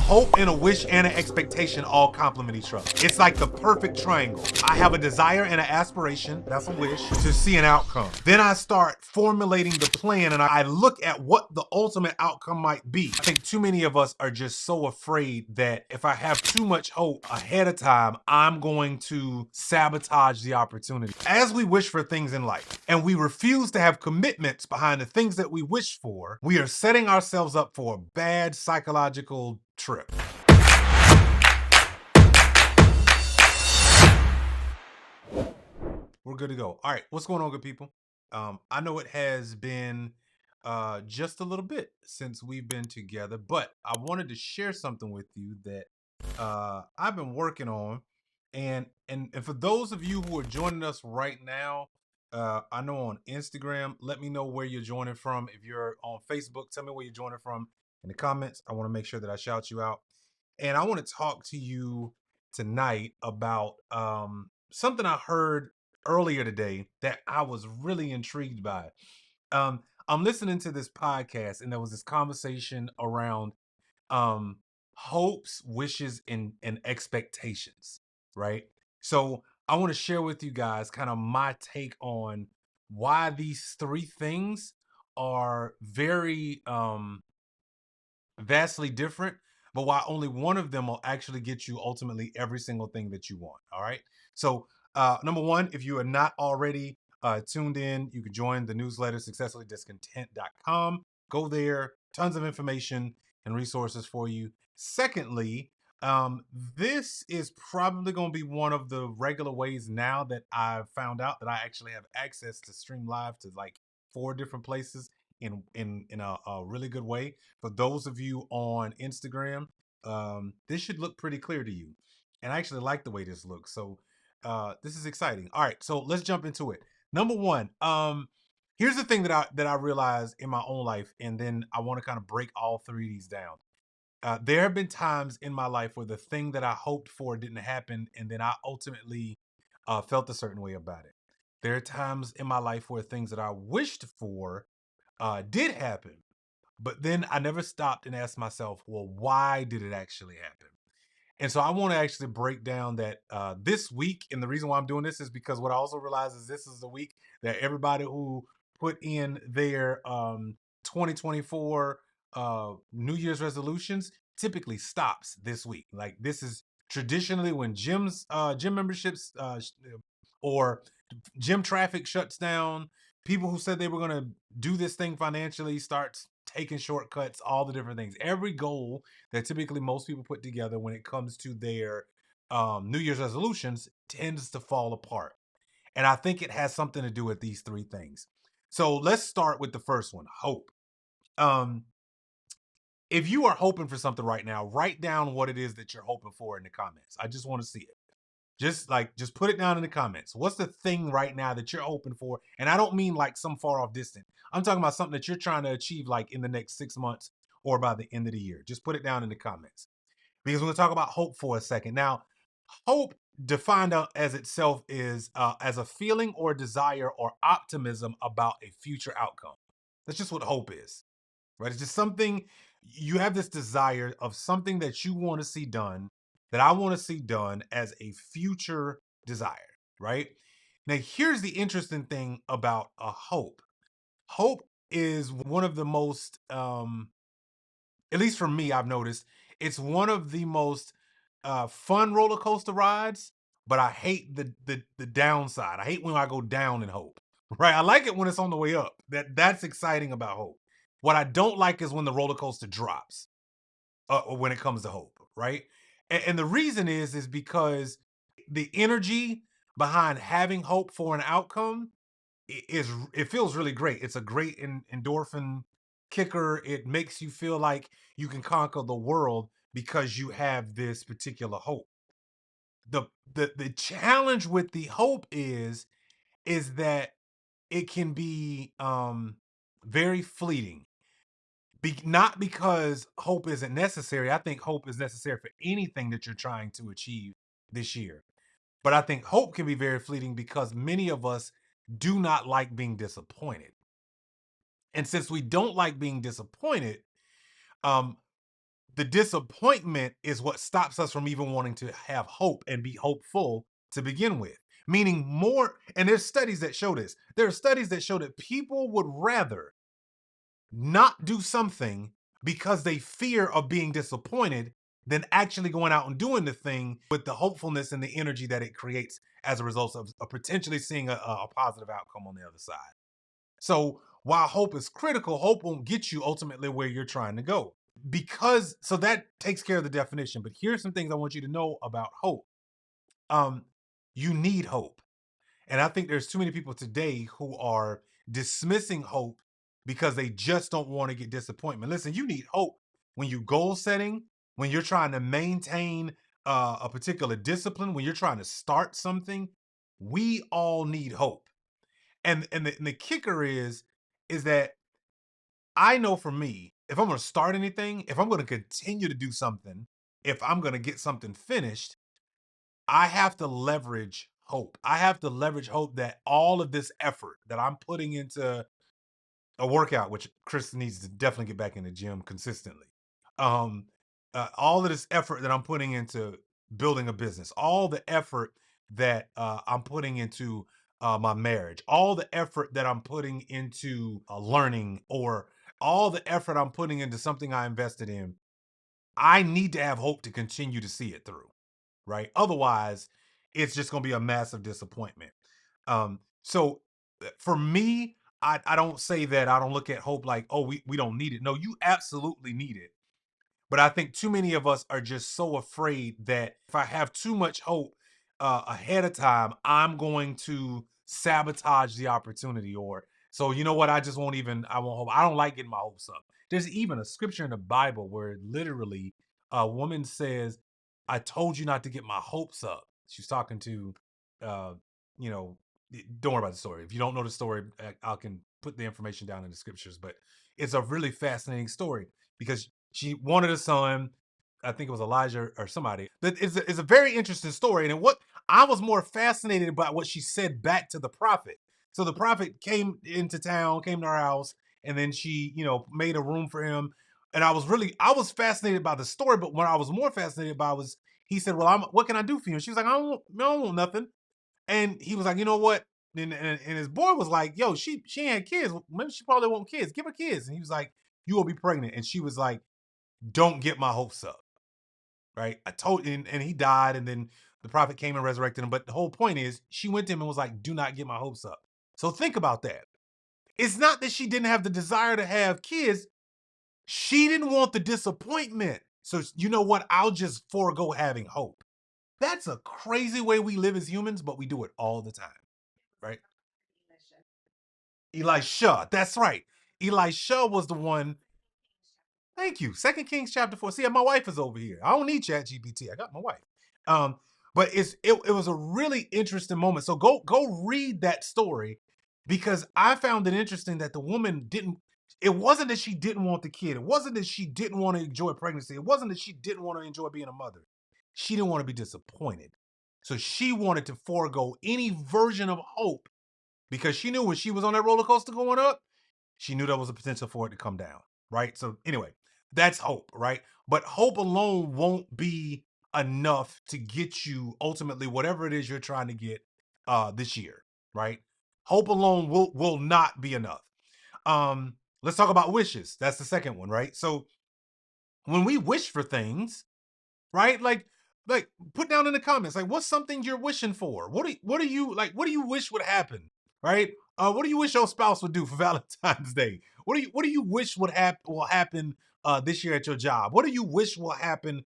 hope and a wish and an expectation all complement each other. It's like the perfect triangle. I have a desire and an aspiration, that's a wish, to see an outcome. Then I start formulating the plan and I look at what the ultimate outcome might be. I think too many of us are just so afraid that if I have too much hope ahead of time, I'm going to sabotage the opportunity. As we wish for things in life and we refuse to have commitments behind the things that we wish for, we are setting ourselves up for a bad psychological trip. We're good to go. All right, what's going on, good people? I know it has been just a little bit since we've been together, but I wanted to share something with you that I've been working on, and for those of you who are joining us right now, I know on Instagram, let me know where you're joining from. If you're on Facebook, tell me where you're joining from in the comments. I want to make sure that I shout you out, and I want to talk to you tonight about something I heard earlier today that I was really intrigued by. I'm listening to this podcast, and there was this conversation around um hopes, wishes, and expectations, right? So I want to share with you guys kind of my take on why these three things are very vastly different, but why only one of them will actually get you ultimately every single thing that you want. All right. So, number one, if you are not already tuned in, you can join the newsletter successfullydiscontent.com. Go there, tons of information and resources for you. Secondly, this is probably going to be one of the regular ways now that I've found out that I actually have access to stream live to like 4 different places in a really good way. For those of you on Instagram, this should look pretty clear to you. And I actually like the way this looks. So this is exciting. All right, so let's jump into it. Number one, here's the thing that I realized in my own life, and then I want to kind of break all three of these down. There have been times in my life where the thing that I hoped for didn't happen, and then I ultimately felt a certain way about it. There are times in my life where things that I wished for did happen, but then I never stopped and asked myself, well, why did it actually happen? And so I want to actually break down that this week. And the reason why I'm doing this is because what I also realize is this is the week that everybody who put in their 2024 New Year's resolutions typically stops this week. Like this is traditionally when gym memberships or gym traffic shuts down. People who said they were going to do this thing financially starts taking shortcuts, all the different things. Every goal that typically most people put together when it comes to their New Year's resolutions tends to fall apart. And I think it has something to do with these three things. So let's start with the first one, hope. Um, if you are hoping for something right now, write down what it is that you're hoping for in the comments. I just want to see it. Just put it down in the comments. What's the thing right now that you're hoping for? And I don't mean like some far off distant. I'm talking about something that you're trying to achieve like in the next 6 months or by the end of the year. Just put it down in the comments. Because we're going to talk about hope for a second. Now, hope defined out as itself is as a feeling or desire or optimism about a future outcome. That's just what hope is, right? It's just something you have this desire of something that you want to see done, that I want to see done as a future desire, right? Now, here's the interesting thing about a hope. Hope is one of the most, at least for me, I've noticed it's one of the most fun roller coaster rides. But I hate the downside. I hate when I go down in hope. Right? I like it when it's on the way up. That's exciting about hope. What I don't like is when the roller coaster drops. When it comes to hope, right? And the reason is because the energy behind having hope for an outcome is it feels really great. It's a great endorphin kicker. It makes you feel like you can conquer the world because you have this particular hope. The challenge with the hope is that it can be very fleeting. Not because hope isn't necessary. I think hope is necessary for anything that you're trying to achieve this year. But I think hope can be very fleeting because many of us do not like being disappointed. And since we don't like being disappointed, um, The disappointment is what stops us from even wanting to have hope and be hopeful to begin with. Meaning more, and there's studies that show this. There are studies that show that people would rather not do something because they fear of being disappointed than actually going out and doing the thing with the hopefulness and the energy that it creates as a result of potentially seeing a positive outcome on the other side. So while hope is critical, hope won't get you ultimately where you're trying to go. Because so that takes care of the definition. But here's some things I want you to know about hope. Um, you need hope. And I think there's too many people today who are dismissing hope because they just don't want to get disappointment. Listen, you need hope when you goal setting, when you're trying to maintain a particular discipline, when you're trying to start something. We all need hope. And the kicker is that I know for me, if I'm going to start anything, if I'm going to continue to do something, if I'm going to get something finished, I have to leverage hope. I have to leverage hope that all of this effort that I'm putting into a workout, which Chris needs to definitely get back in the gym consistently. Um, all of this effort that I'm putting into building a business, all the effort that I'm putting into my marriage, all the effort that I'm putting into learning, or all the effort I'm putting into something I invested in, I need to have hope to continue to see it through, right? Otherwise, it's just going to be a massive disappointment. So for me, I don't say that I don't look at hope like, oh, we don't need it. No, you absolutely need it. But I think too many of us are just so afraid that if I have too much hope ahead of time, I'm going to sabotage the opportunity. Or so you know what? I just won't even. I won't hope. I don't like getting my hopes up. There's even a scripture in the Bible where literally a woman says, "I told you not to get my hopes up." She's talking to, uh, you know, don't worry about the story. If you don't know the story, I can put the information down in the scriptures. But it's a really fascinating story because she wanted a son. I think it was Elijah or somebody. That is a very interesting story. And what I was more fascinated about what she said back to the prophet. So the prophet came into town, came to her house, and then she, made a room for him. And I was fascinated by the story. But what I was more fascinated by was he said, "Well, what can I do for you?" And she was like, I don't want nothing." And he was like, "You know what?" And his boy was like, "Yo, she ain't had kids. Maybe she probably want kids. Give her kids." And he was like, "You will be pregnant." And she was like, "Don't get my hopes up." Right? I told, and he died, and then the prophet came and resurrected him. But the whole point is, she went to him and was like, "Do not get my hopes up." So think about that. It's not that she didn't have the desire to have kids. She didn't want the disappointment. So you know what? I'll just forego having hope. That's a crazy way we live as humans, but we do it all the time, right? Elisha, that's right. Elisha was the one. Thank you. Second Kings chapter 4. See, my wife is over here. I don't need Chat GPT. I got my wife. Um, but it was a really interesting moment. So go read that story because I found it interesting that the woman didn't. It wasn't that she didn't want the kid. It wasn't that she didn't want to enjoy pregnancy. It wasn't that she didn't want to enjoy being a mother. She didn't want to be disappointed. So she wanted to forego any version of hope because she knew when she was on that roller coaster going up, she knew there was a potential for it to come down, right? So anyway, that's hope, right? But hope alone won't be enough to get you ultimately whatever it is you're trying to get this year, right? Hope alone will not be enough. Let's talk about wishes. That's the second one, right? So when we wish for things, right? Like put down in the comments, like what's something you're wishing for? What do you wish would happen? Right? What do you wish your spouse would do for Valentine's Day? What do you wish will happen this year at your job? What do you wish will happen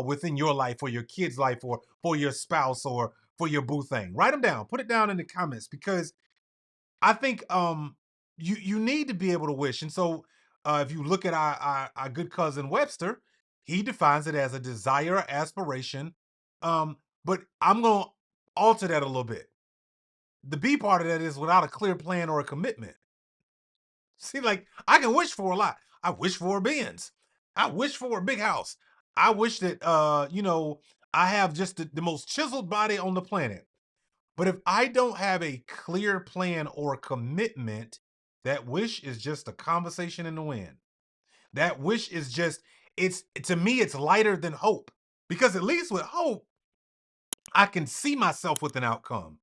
within your life or your kid's life or for your spouse or for your boo thing? Write them down. Put it down in the comments because I think you need to be able to wish. And so if you look at our good cousin Webster, he defines it as a desire or aspiration. But I'm gonna alter that a little bit. The B part of that is without a clear plan or a commitment. See, like I can wish for a lot. I wish for a Benz. I wish for a big house. I wish that I have just the most chiseled body on the planet. But if I don't have a clear plan or commitment, that wish is just a conversation in the wind. That wish is just, it's to me, it's lighter than hope. Because at least with hope, I can see myself with an outcome.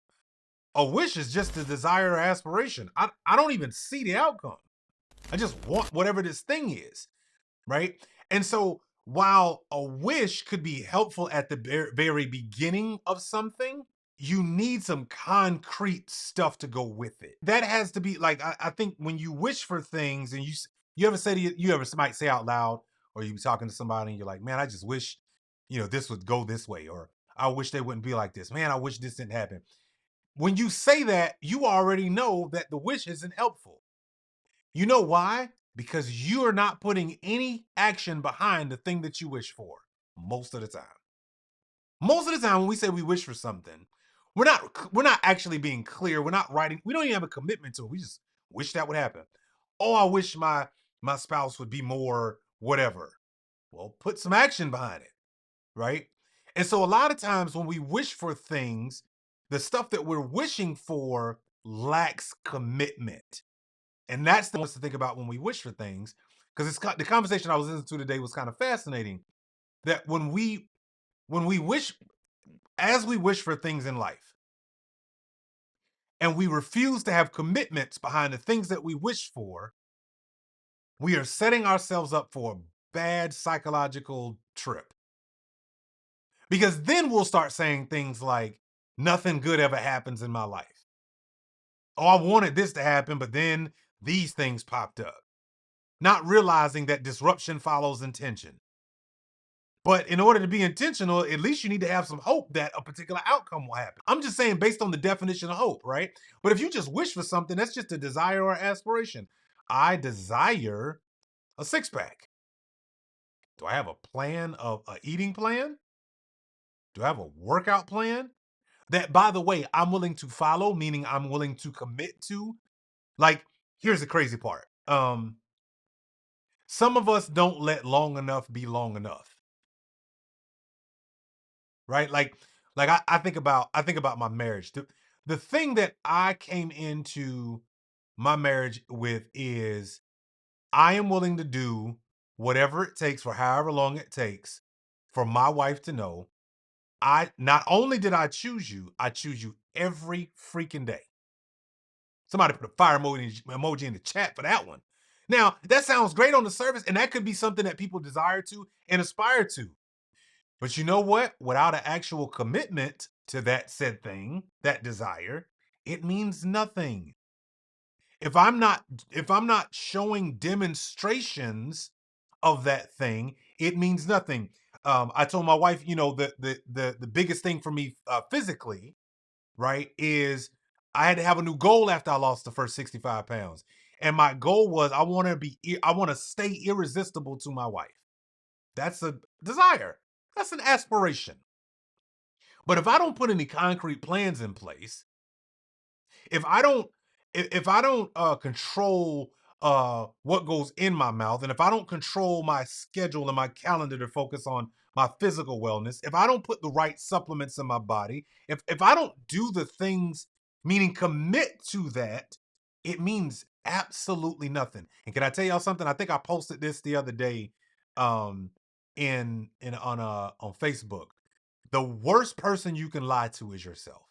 A wish is just a desire or aspiration. I don't even see the outcome. I just want whatever this thing is, right? And so while a wish could be helpful at the very beginning of something, you need some concrete stuff to go with it. That has to be like I think when you wish for things and you ever say you ever might say out loud, or you be talking to somebody and you're like, man, I just wish, this would go this way, or I wish they wouldn't be like this. Man, I wish this didn't happen. When you say that, you already know that the wish isn't helpful. You know why? Because you are not putting any action behind the thing that you wish for most of the time. Most of the time when we say we wish for something, we're not actually being clear. We're not writing. We don't even have a commitment to it. We just wish that would happen. Oh, I wish my spouse would be more whatever. Well, put some action behind it, right? And so a lot of times when we wish for things, the stuff that we're wishing for lacks commitment. And that's the ones to think about when we wish for things. Because the conversation I was listening to today was kind of fascinating. That when we wish, as we wish for things in life, and we refuse to have commitments behind the things that we wish for, we are setting ourselves up for a bad psychological trip. Because then we'll start saying things like, nothing good ever happens in my life. Oh, I wanted this to happen, but then these things popped up. Not realizing that disruption follows intention. But in order to be intentional, at least you need to have some hope that a particular outcome will happen. I'm just saying, based on the definition of hope, right? But if you just wish for something, that's just a desire or aspiration. I desire a six pack. Do I have a plan of a eating plan? Do I have a workout plan? That, by the way, I'm willing to follow, meaning I'm willing to commit to. Like, here's the crazy part. Some of us don't let long enough be long enough, right? Like I think about my marriage. The thing that I came into my marriage with is I am willing to do whatever it takes for however long it takes for my wife to know I not only did I choose you, I choose you every freaking day. Somebody put a fire emoji in the chat for that one. Now, that sounds great on the surface, and that could be something that people desire to and aspire to. But you know what? Without an actual commitment to that said thing, that desire, it means nothing. If I'm not showing demonstrations of that thing, it means nothing. I told my wife, the biggest thing for me physically, right, is I had to have a new goal after I lost the first 65 pounds. And my goal was I want to stay irresistible to my wife. That's a desire. That's an aspiration. But if I don't put any concrete plans in place, if I don't if I don't control what goes in my mouth, and if I don't control my schedule and my calendar to focus on my physical wellness, if I don't put the right supplements in my body, if I don't do the things, meaning commit to that, it means absolutely nothing. And can I tell y'all something? I think I posted this the other day um in on Facebook. The worst person you can lie to is yourself.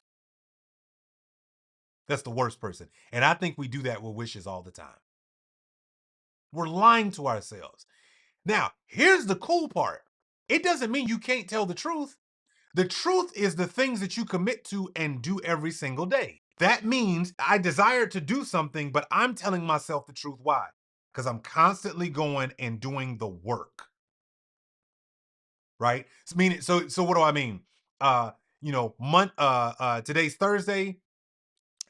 That's the worst person. And I think we do that with wishes all the time. We're lying to ourselves. Now, here's the cool part. It doesn't mean you can't tell the truth. The truth is the things that you commit to and do every single day. That means I desire to do something, but I'm telling myself the truth. Why? Because I'm constantly going and doing the work, right? So what do I mean? Today's Thursday.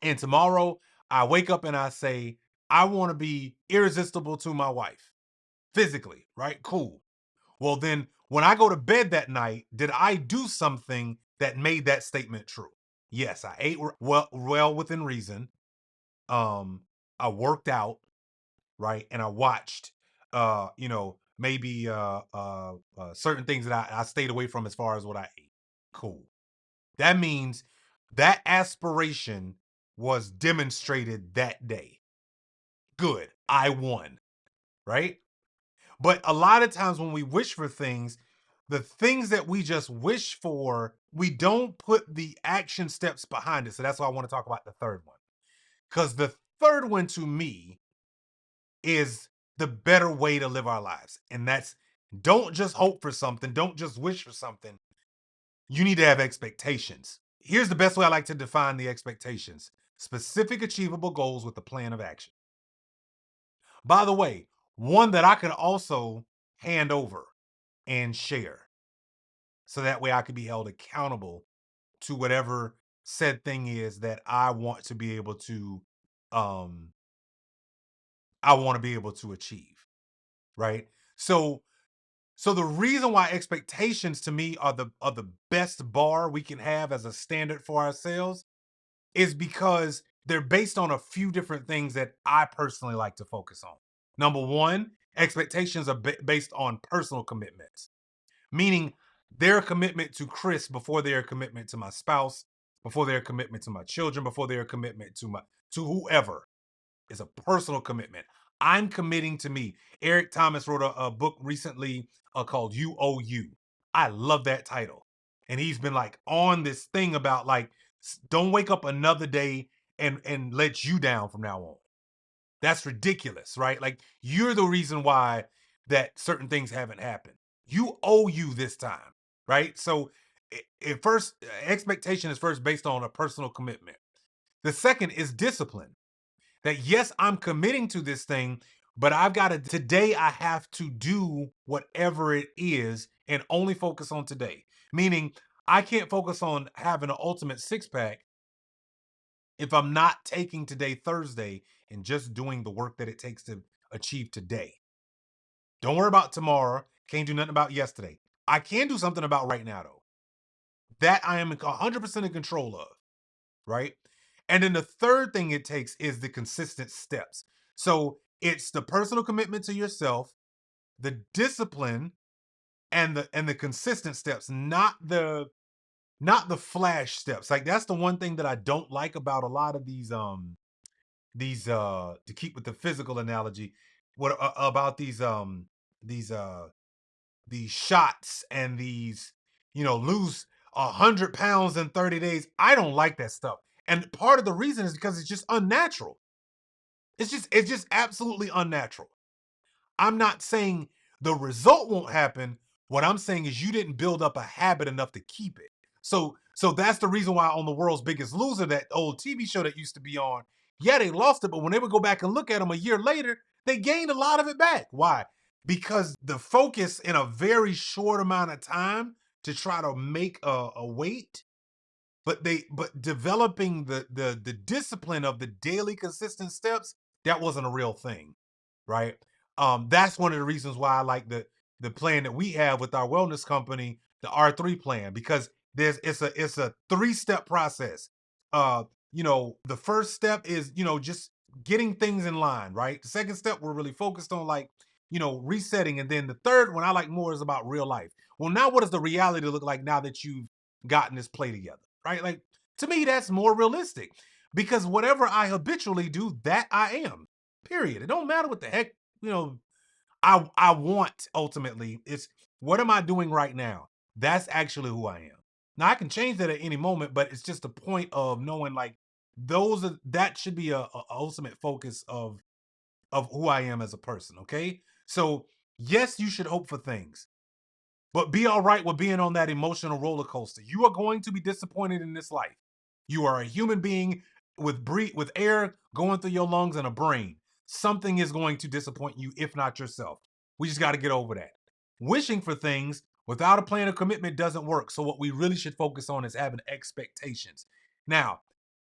And tomorrow I wake up and I say, I want to be irresistible to my wife physically, right? Cool. Well, then when I go to bed that night, did I do something that made that statement true? Yes, I ate well within reason. Um, I worked out, right? And I watched, maybe certain things that I stayed away from as far as what I ate. Cool. That means that aspiration was demonstrated that day. Good. I won, right? But a lot of times when we wish for things, the things that we just wish for, we don't put the action steps behind it. So that's why I want to talk about the third one. Because the third one to me is the better way to live our lives. And that's, don't just hope for something, don't just wish for something. You need to have expectations. Here's the best way I like to define the expectations: specific, achievable goals with a plan of action. By the way, one that I could also hand over and share. So that way I could be held accountable to whatever said thing is that I want to be able to um achieve, right? So the reason why expectations to me are the best bar we can have as a standard for ourselves is because they're based on a few different things that I personally like to focus on. Number one, expectations are based on personal commitments, meaning their commitment to Chris before their commitment to my spouse, before their commitment to my children, before their commitment to whoever, is a personal commitment. I'm committing to me. Eric Thomas wrote a book recently called You Owe You. I love that title. And he's been like on this thing about like, don't wake up another day and let you down from now on. That's ridiculous, right? Like, you're the reason why that certain things haven't happened. You owe you this time, right? So it first, expectation is first based on a personal commitment. The second is discipline. That yes, I'm committing to this thing, but I've got to, today I have to do whatever it is and only focus on today. Meaning I can't focus on having an ultimate six pack if I'm not taking today, Thursday, and just doing the work that it takes to achieve today. Don't worry about tomorrow. Can't do nothing about yesterday. I can do something about right now, though. That I am 100% in control of, right? And then the third thing it takes is the consistent steps. So it's the personal commitment to yourself, the discipline, and the consistent steps, not the flash steps. Like, that's the one thing that I don't like about a lot of these to keep with the physical analogy, what about these uh these shots and these, lose 100 pounds in 30 days. I don't like that stuff. And part of the reason is because it's just unnatural. It's just absolutely unnatural. I'm not saying the result won't happen. What I'm saying is you didn't build up a habit enough to keep it. So that's the reason why on The World's Biggest Loser, that old TV show that used to be on, yeah, they lost it, but when they would go back and look at them a year later, they gained a lot of it back. Why? Because the focus in a very short amount of time to try to make a weight, but developing the discipline of the daily consistent steps, that wasn't a real thing, right? That's one of the reasons why I like the plan that we have with our wellness company, the R3 plan, because it's a three-step process. uh the first step is, just getting things in line, right? The second step, we're really focused on, like, resetting. And then the third one I like more is about real life. Well, now what does the reality look like now that you've gotten this play together, right? Like, to me, that's more realistic, because whatever I habitually do, that I am. Period. It don't matter what the heck, you know, I want ultimately. It's, what am I doing right now? That's actually who I am. Now I can change that at any moment, but it's just a point of knowing, like, that should be a ultimate focus of who I am as a person. Okay. So yes, you should hope for things, but be all right with being on that emotional roller coaster. You are going to be disappointed in this life. You are a human being with air going through your lungs and a brain. Something is going to disappoint you, if not yourself. We just got to get over that. Wishing for things without a plan of commitment doesn't work. So what we really should focus on is having expectations. Now,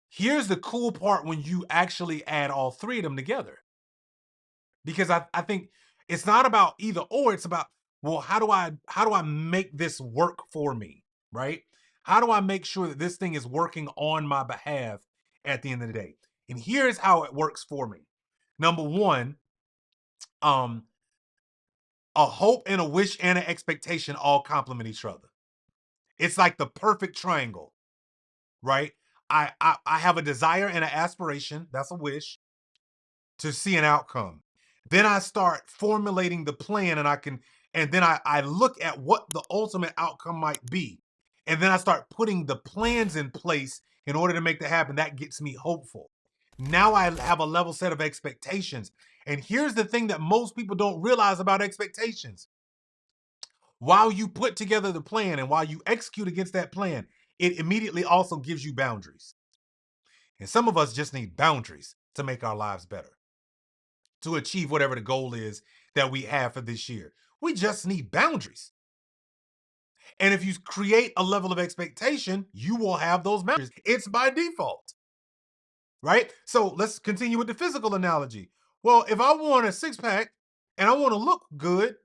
here's the cool part when you actually add all three of them together, because I think it's not about either or. It's about, well, how do I make this work for me, right? How do I make sure that this thing is working on my behalf at the end of the day? And here's how it works for me. Number one, um a hope and a wish and an expectation all complement each other. It's like the perfect triangle, right? I have a desire and an aspiration, that's a wish, to see an outcome. Then I start formulating the plan and then I look at what the ultimate outcome might be. And then I start putting the plans in place in order to make that happen. That gets me hopeful. Now I have a level set of expectations. And here's the thing that most people don't realize about expectations. While you put together the plan and while you execute against that plan, it immediately also gives you boundaries. And some of us just need boundaries to make our lives better, to achieve whatever the goal is that we have for this year. We just need boundaries. And if you create a level of expectation, you will have those boundaries. It's by default, right? So let's continue with the physical analogy. Well, if I want a six pack and I want to look good,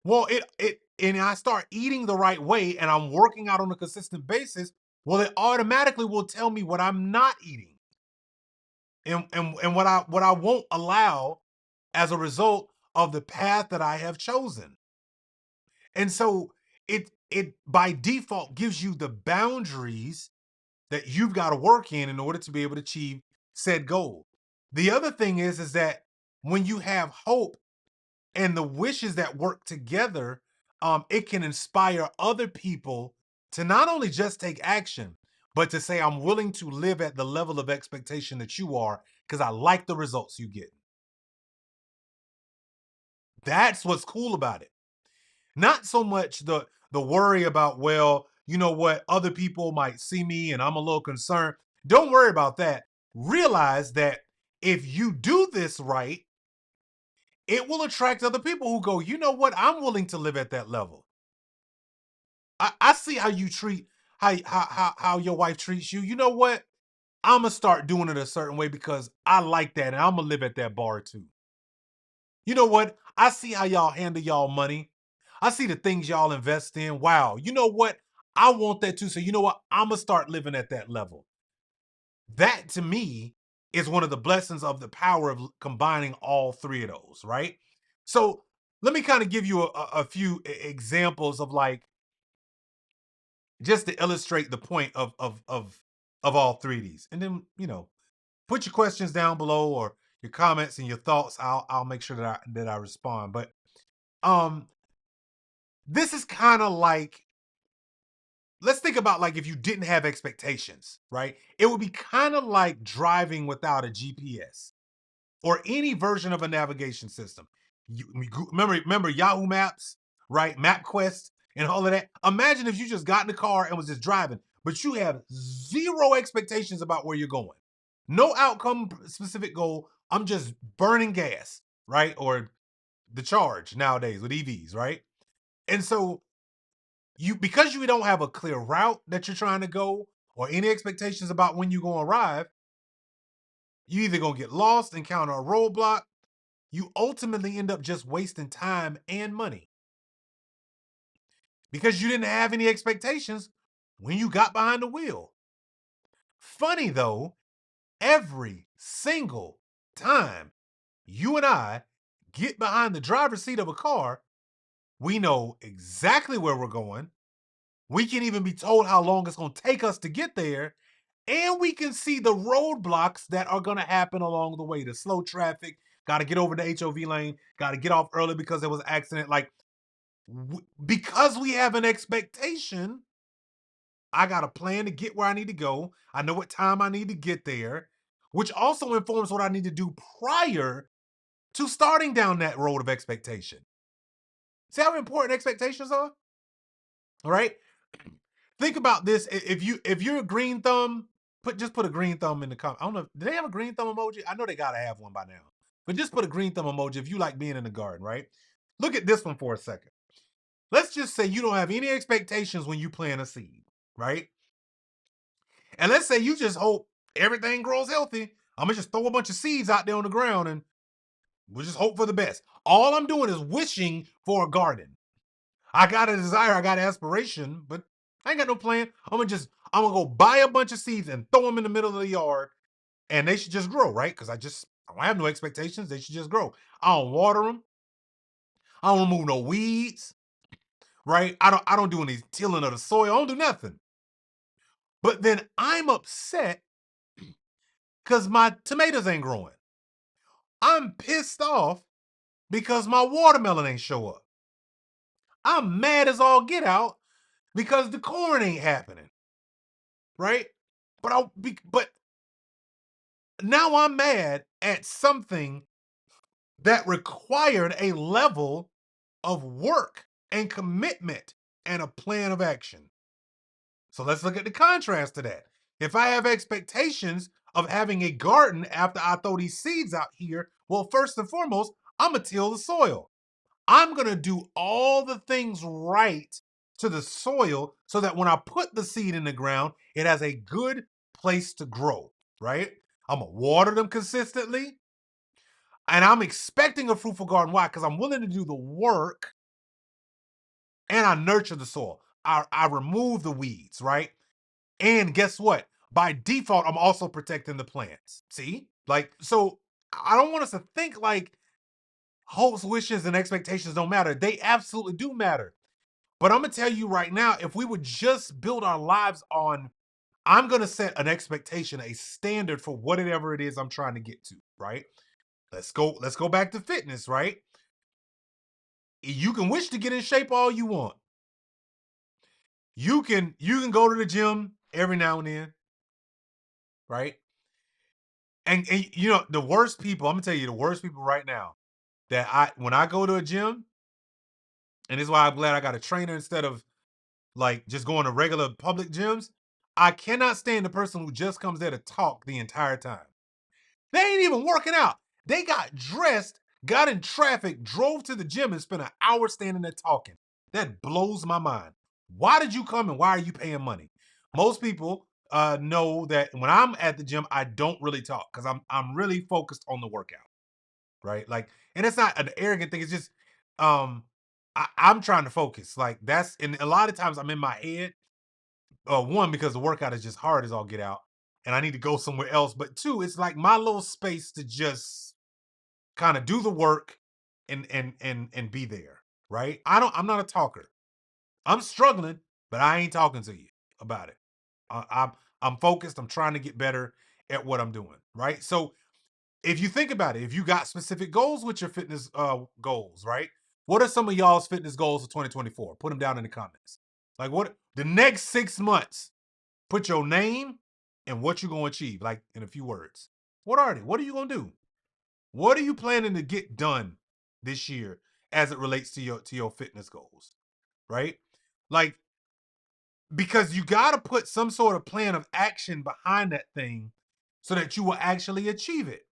well, and I start eating the right way and I'm working out on a consistent basis, well, it automatically will tell me what I'm not eating and what I won't allow as a result of the path that I have chosen. And so it by default gives you the boundaries that you've got to work in order to be able to achieve said goal. The other thing is that when you have hope and the wishes that work together, it can inspire other people to not only just take action, but to say, I'm willing to live at the level of expectation that you are because I like the results you get. That's what's cool about it. Not so much the worry about, well, you know what, other people might see me and I'm a little concerned. Don't worry about that. Realize that if you do this right, it will attract other people who go, you know what, I'm willing to live at that level. I see how you treat how your wife treats you. You know what? I'm gonna start doing it a certain way because I like that and I'm gonna live at that bar too. You know what? I see how y'all handle y'all money. I see the things y'all invest in. Wow. You know what? I want that too. So you know what? I'm gonna start living at that level. That to me is one of the blessings of the power of combining all three of those, right? So let me kind of give you a few examples of like just to illustrate the point of all three of these. And then, put your questions down below or your comments and your thoughts. I'll make sure that I respond. But um this is kind of like, let's think about like if you didn't have expectations, right? It would be kind of like driving without a GPS or any version of a navigation system. Remember Yahoo Maps, right? MapQuest and all of that. Imagine if you just got in the car and was just driving, but you have zero expectations about where you're going. No outcome specific goal. I'm just burning gas, right? Or the charge nowadays with EVs, right? And so because you don't have a clear route that you're trying to go or any expectations about when you're going to arrive, you either going to get lost, encounter a roadblock, you ultimately end up just wasting time and money because you didn't have any expectations when you got behind the wheel. Funny though, every single time you and I get behind the driver's seat of a car, we know exactly where we're going. We can even be told how long it's going to take us to get there. And we can see the roadblocks that are going to happen along the way. The slow traffic, got to get over the HOV lane, got to get off early because there was an accident. Like, because we have an expectation, I got a plan to get where I need to go. I know what time I need to get there, which also informs what I need to do prior to starting down that road of expectation. See how important expectations are? All right. Think about this. If you're a green thumb, put a green thumb in the comment. I don't know. Do they have a green thumb emoji? I know they gotta have one by now. But just put a green thumb emoji if you like being in the garden, right? Look at this one for a second. Let's just say you don't have any expectations when you plant a seed, right? And let's say you just hope everything grows healthy. I'm gonna just throw a bunch of seeds out there on the ground and we'll just hope for the best. All I'm doing is wishing for a garden. I got a desire, I got an aspiration, but I ain't got no plan. I'm gonna go buy a bunch of seeds and throw them in the middle of the yard, and they should just grow, right? Because I don't have no expectations. They should just grow. I don't water them. I don't remove no weeds, right? I don't do any tilling of the soil. I don't do nothing. But then I'm upset because my tomatoes ain't growing. I'm pissed off because my watermelon ain't show up. I'm mad as all get out because the corn ain't happening, right? But now I'm mad at something that required a level of work and commitment and a plan of action. So let's look at the contrast to that. If I have expectations of having a garden after I throw these seeds out here, well, first and foremost, I'm going to till the soil. I'm going to do all the things right to the soil so that when I put the seed in the ground, it has a good place to grow, right? I'm going to water them consistently. And I'm expecting a fruitful garden. Why? Because I'm willing to do the work and I nurture the soil. I remove the weeds, right? And guess what? By default, I'm also protecting the plants. See? Like, so I don't want us to think like hopes, wishes, and expectations don't matter. They absolutely do matter. But I'm going to tell you right now, if we would just build our lives on, I'm going to set an expectation, a standard for whatever it is I'm trying to get to, right? Let's go back to fitness, right? You can wish to get in shape all you want. You can go to the gym every now and then, right? And you know, the worst people, I'm gonna tell you the worst people right now that when I go to a gym, and this is why I'm glad I got a trainer instead of like just going to regular public gyms. I cannot stand the person who just comes there to talk the entire time. They ain't even working out. They got dressed, got in traffic, drove to the gym, and spent an hour standing there talking. That blows my mind. Why did you come and why are you paying money? Most people know that when I'm at the gym, I don't really talk because I'm really focused on the workout, right? Like, and it's not an arrogant thing. It's just I'm trying to focus. Like that's and a lot of times I'm in my head. One, because the workout is just hard as all get out, and I need to go somewhere else. But two, it's like my little space to just kind of do the work and be there, right? I'm not a talker. I'm struggling, but I ain't talking to you about it. I'm focused. I'm trying to get better at what I'm doing, right? So if you think about it, if you got specific goals with your fitness goals, right? What are some of y'all's fitness goals for 2024? Put them down in the comments. Like what the next 6 months, put your name and what you're going to achieve, like in a few words. What are they? What are you going to do? What are you planning to get done this year as it relates to your fitness goals, right? Like because you got to put some sort of plan of action behind that thing so that you will actually achieve it.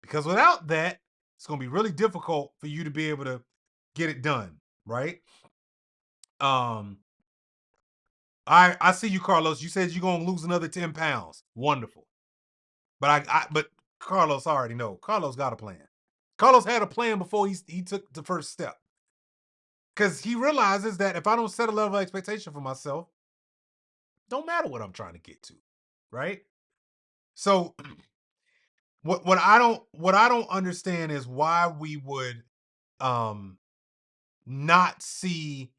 Because without that, it's going to be really difficult for you to be able to get it done, right? Um I see you, Carlos. You said you're going to lose another 10 pounds. Wonderful. But Carlos I already know. Carlos got a plan. Carlos had a plan before he took the first step. Because he realizes that if I don't set a level of expectation for myself, don't matter what I'm trying to get to. Right? So what I don't understand is why we would um not see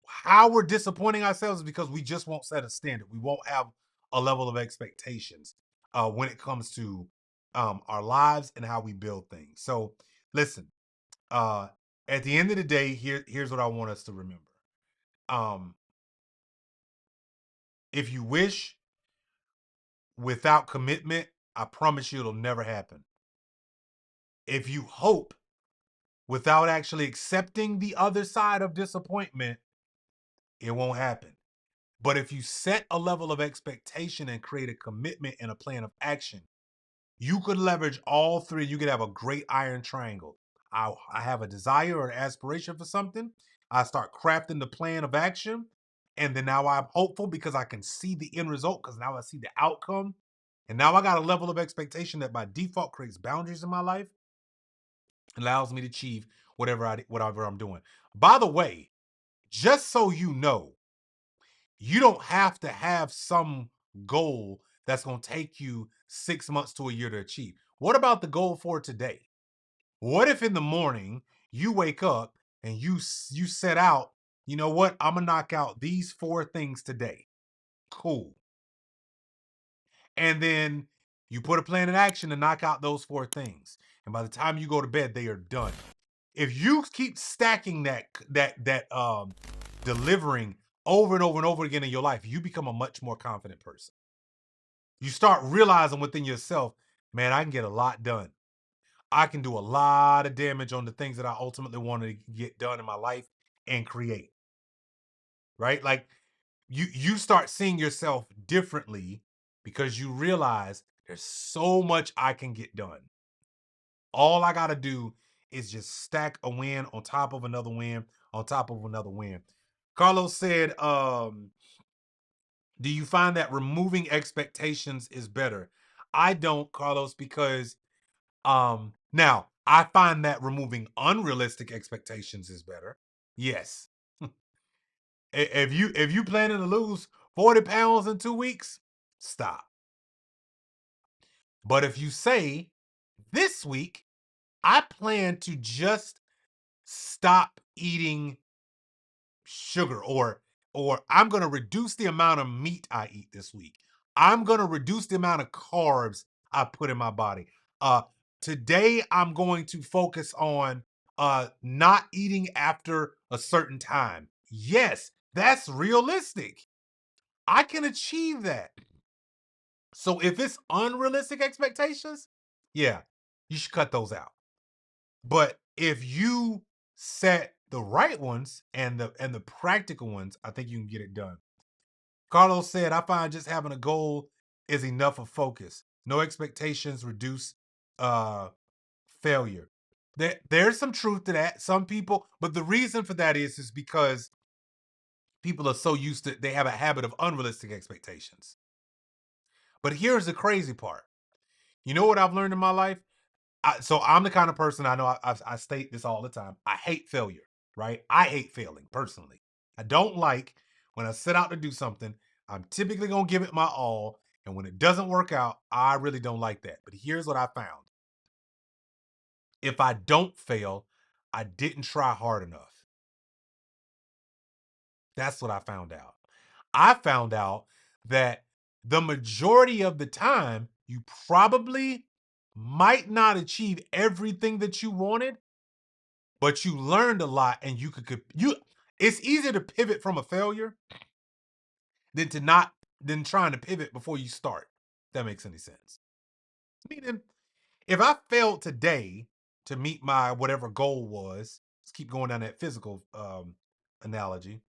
how we're disappointing ourselves is because we just won't set a standard. We won't have a level of expectations when it comes to our lives and how we build things. So listen, uh, at the end of the day, here's what I want us to remember. Um, if you wish without commitment, I promise you it'll never happen. If you hope without actually accepting the other side of disappointment, it won't happen. But if you set a level of expectation and create a commitment and a plan of action, you could leverage all three. You could have a great iron triangle. I have a desire or an aspiration for something. I start crafting the plan of action. And then now I'm hopeful because I can see the end result because now I see the outcome. And now I got a level of expectation that by default creates boundaries in my life, allows me to achieve whatever I'm doing. By the way, just so you know, you don't have to have some goal that's going to take you 6 months to a year to achieve. What about the goal for today? What if in the morning you wake up and you set out, you know what? I'm going to knock out these 4 things today. Cool. And then you put a plan in action to knock out those 4 things. and by the time you go to bed, they are done. If you keep stacking that delivering over and over and over again in your life, you become a much more confident person. You start realizing within yourself, man, I can get a lot done. I can do a lot of damage on the things that I ultimately want to get done in my life and create, right? Like you start seeing yourself differently because you realize there's so much I can get done. All I got to do is just stack a win on top of another win on top of another win. Carlos said, do you find that removing expectations is better? I don't, Carlos, because now I find that removing unrealistic expectations is better. Yes. If you planning to lose 40 pounds in 2 weeks, stop. But if you say this week, I plan to just stop eating sugar, or I'm going to reduce the amount of meat I eat this week. I'm going to reduce the amount of carbs I put in my body. Uh Today I'm going to focus on not eating after a certain time. Yes, that's realistic. I can achieve that. So if it's unrealistic expectations, yeah, you should cut those out. But if you set the right ones and the practical ones, I think you can get it done. Carlos said, I find just having a goal is enough of focus. No expectations reduce uh failure. There's some truth to that. Some people, but the reason for that is because people are so used to, they have a habit of unrealistic expectations. But here's the crazy part. You know what I've learned in my life? So I'm the kind of person, I know I state this all the time. I hate failure, right? I hate failing personally. I don't like when I set out to do something, I'm typically going to give it my all. And when it doesn't work out, I really don't like that. But here's what I found. If I don't fail, I didn't try hard enough. That's what I found out. I found out that the majority of the time, you probably might not achieve everything that you wanted, but you learned a lot and you it's easier to pivot from a failure than to not than trying to pivot before you start. If that makes any sense. Meaning, if I failed today to meet my whatever goal was, let's keep going down that physical analogy,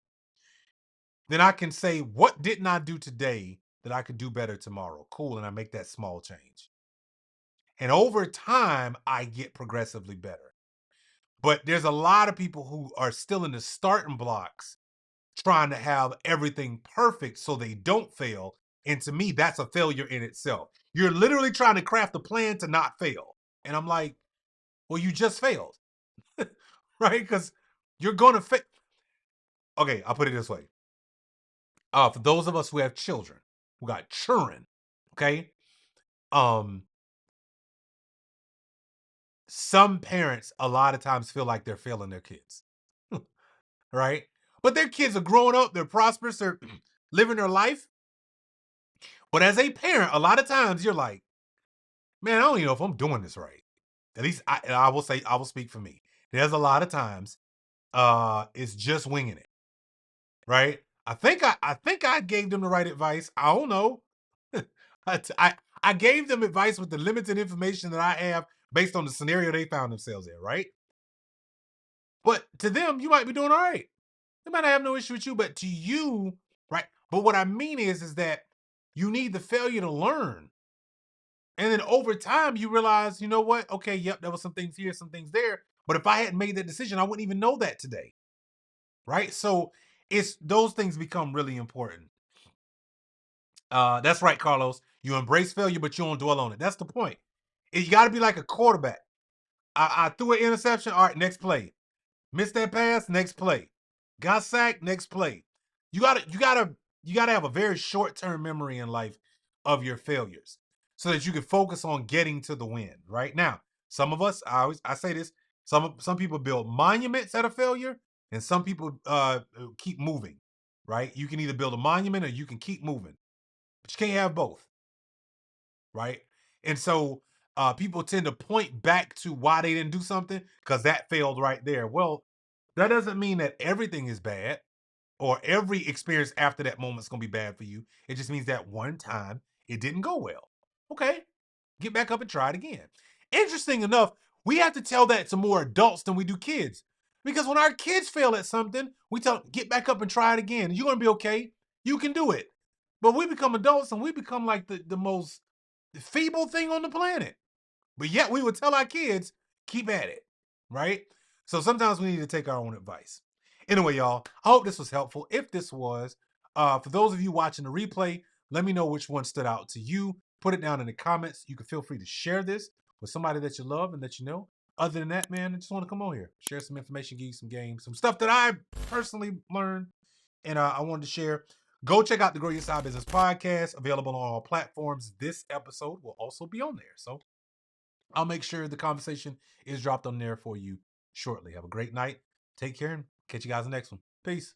then I can say, what didn't I do today that I could do better tomorrow? Cool. And I make that small change. And over time, I get progressively better. But there's a lot of people who are still in the starting blocks trying to have everything perfect so they don't fail. And to me, that's a failure in itself. You're literally trying to craft a plan to not fail. And I'm like, well, you just failed, right? Because you're going to fail. Okay, I'll put it this way. For those of us who have children, who got children, okay? Um, some parents a lot of times feel like they're failing their kids, right? But their kids are growing up, they're prosperous, they're living their life. But as a parent, a lot of times you're like, man, I don't even know if I'm doing this right. At least I will say, I will speak for me. There's a lot of times it's just winging it, right? I think I gave them the right advice. I don't know. I gave them advice with the limited information that I have based on the scenario they found themselves in, right? But to them, you might be doing all right. They might not have no issue with you, but to you, right? But what I mean is that you need the failure to learn. And then over time, you realize, you know what? Okay, yep, there was some things here, some things there. But if I hadn't made that decision, I wouldn't even know that today. Right. So it's those things become really important. That's right, Carlos. You embrace failure, but you don't dwell on it. That's the point. You got to be like a quarterback. I threw an interception. All right, next play. Missed that pass, next play. Got sacked, next play. You gotta have a very short-term memory in life of your failures so that you can focus on getting to the win. Right now, some of us, I say this, some people build monuments at a failure, and some people keep moving. Right? You can either build a monument or you can keep moving, but you can't have both. Right? And so people tend to point back to why they didn't do something because that failed right there. Well, that doesn't mean that everything is bad or every experience after that moment is going to be bad for you. It just means that one time it didn't go well. Okay, get back up and try it again. Interesting enough, we have to tell that to more adults than we do kids. Because when our kids fail at something, we tell them, get back up and try it again. You're going to be okay. You can do it. But we become adults and we become like the most feeble thing on the planet. But yet we would tell our kids, keep at it, right? So sometimes we need to take our own advice. Anyway, y'all, I hope this was helpful. If this was, for those of you watching the replay, let me know which one stood out to you. Put it down in the comments. You can feel free to share this with somebody that you love and that you know. Other than that, man, I just want to come on here, share some information, give you some games, some stuff that I personally learned and I wanted to share. Go check out the Grow Your Side Business podcast, available on all platforms. This episode will also be on there. So I'll make sure the conversation is dropped on there for you shortly. Have a great night. Take care and catch you guys in the next one. Peace.